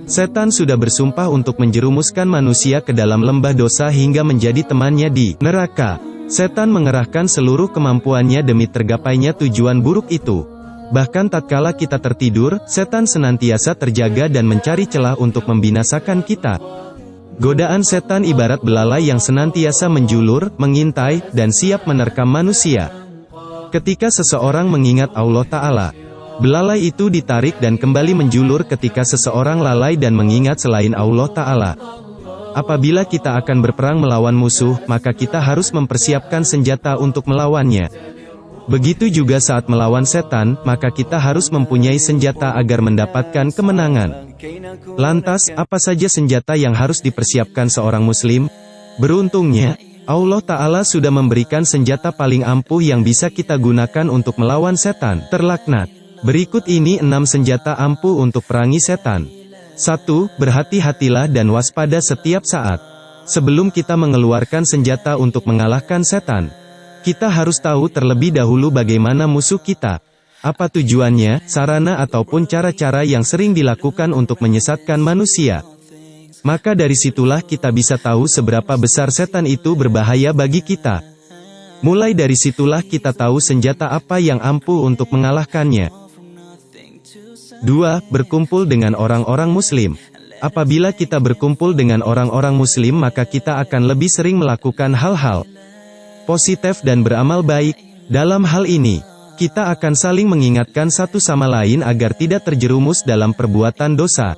Setan sudah bersumpah untuk menjerumuskan manusia ke dalam lembah dosa hingga menjadi temannya di neraka. Setan mengerahkan seluruh kemampuannya demi tergapainya tujuan buruk itu. Bahkan tatkala kita tertidur, setan senantiasa terjaga dan mencari celah untuk membinasakan kita. Godaan setan ibarat belalai yang senantiasa menjulur, mengintai, dan siap menerkam manusia. Ketika seseorang mengingat Allah Ta'ala, belalai itu ditarik dan kembali menjulur ketika seseorang lalai dan mengingat selain Allah Ta'ala. Apabila kita akan berperang melawan musuh, maka kita harus mempersiapkan senjata untuk melawannya. Begitu juga saat melawan setan, maka kita harus mempunyai senjata agar mendapatkan kemenangan. Lantas, apa saja senjata yang harus dipersiapkan seorang muslim? Beruntungnya, Allah Ta'ala sudah memberikan senjata paling ampuh yang bisa kita gunakan untuk melawan setan terlaknat. Berikut ini 6 senjata ampuh untuk perangi setan. 1. Berhati-hatilah dan waspada setiap saat. Sebelum kita mengeluarkan senjata untuk mengalahkan setan, kita harus tahu terlebih dahulu bagaimana musuh kita. Apa tujuannya, sarana ataupun cara-cara yang sering dilakukan untuk menyesatkan manusia. Maka dari situlah kita bisa tahu seberapa besar setan itu berbahaya bagi kita. Mulai dari situlah kita tahu senjata apa yang ampuh untuk mengalahkannya. 2. Berkumpul dengan orang-orang muslim. Apabila kita berkumpul dengan orang-orang muslim maka kita akan lebih sering melakukan hal-hal positif dan beramal baik. Dalam hal ini, kita akan saling mengingatkan satu sama lain agar tidak terjerumus dalam perbuatan dosa.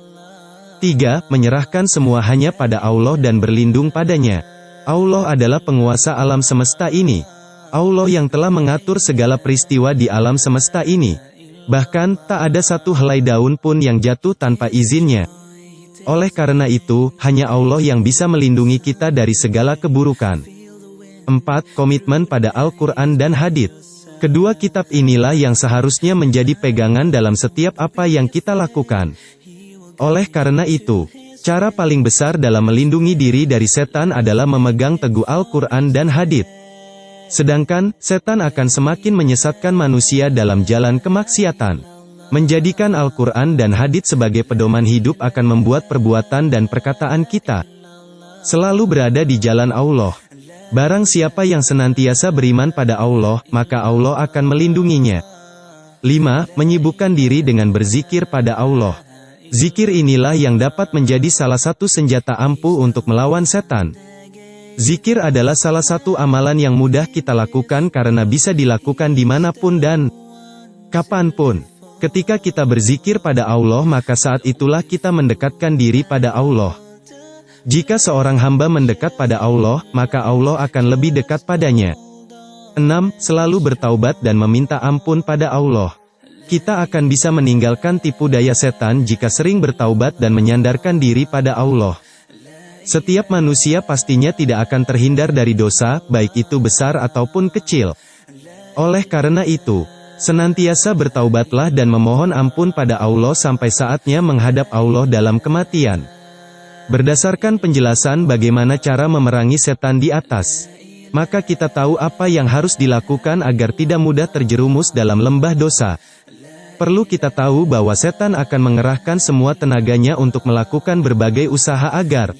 3. Menyerahkan semua hanya pada Allah dan berlindung padanya. Allah adalah penguasa alam semesta ini. Allah yang telah mengatur segala peristiwa di alam semesta ini. Bahkan, tak ada satu helai daun pun yang jatuh tanpa izinnya. Oleh karena itu, hanya Allah yang bisa melindungi kita dari segala keburukan. 4. Komitmen pada Al-Quran dan Hadits. Kedua kitab inilah yang seharusnya menjadi pegangan dalam setiap apa yang kita lakukan. Oleh karena itu, cara paling besar dalam melindungi diri dari setan adalah memegang teguh Al-Quran dan Hadits. Sedangkan, setan akan semakin menyesatkan manusia dalam jalan kemaksiatan. Menjadikan Al-Quran dan Hadits sebagai pedoman hidup akan membuat perbuatan dan perkataan kita selalu berada di jalan Allah. Barang siapa yang senantiasa beriman pada Allah, maka Allah akan melindunginya. 5. Menyibukkan diri dengan berzikir pada Allah. Zikir inilah yang dapat menjadi salah satu senjata ampuh untuk melawan setan. Zikir adalah salah satu amalan yang mudah kita lakukan karena bisa dilakukan dimanapun dan kapanpun. Ketika kita berzikir pada Allah maka saat itulah kita mendekatkan diri pada Allah. Jika seorang hamba mendekat pada Allah, maka Allah akan lebih dekat padanya. 6. Selalu bertaubat dan meminta ampun pada Allah. Kita akan bisa meninggalkan tipu daya setan jika sering bertaubat dan menyandarkan diri pada Allah. Setiap manusia pastinya tidak akan terhindar dari dosa, baik itu besar ataupun kecil. Oleh karena itu, senantiasa bertaubatlah dan memohon ampun pada Allah sampai saatnya menghadap Allah dalam kematian. Berdasarkan penjelasan bagaimana cara memerangi setan di atas, maka kita tahu apa yang harus dilakukan agar tidak mudah terjerumus dalam lembah dosa. Perlu kita tahu bahwa setan akan mengerahkan semua tenaganya untuk melakukan berbagai usaha agar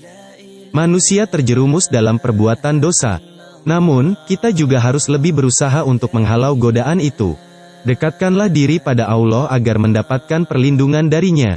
manusia terjerumus dalam perbuatan dosa. Namun, kita juga harus lebih berusaha untuk menghalau godaan itu. Dekatkanlah diri pada Allah agar mendapatkan perlindungan darinya.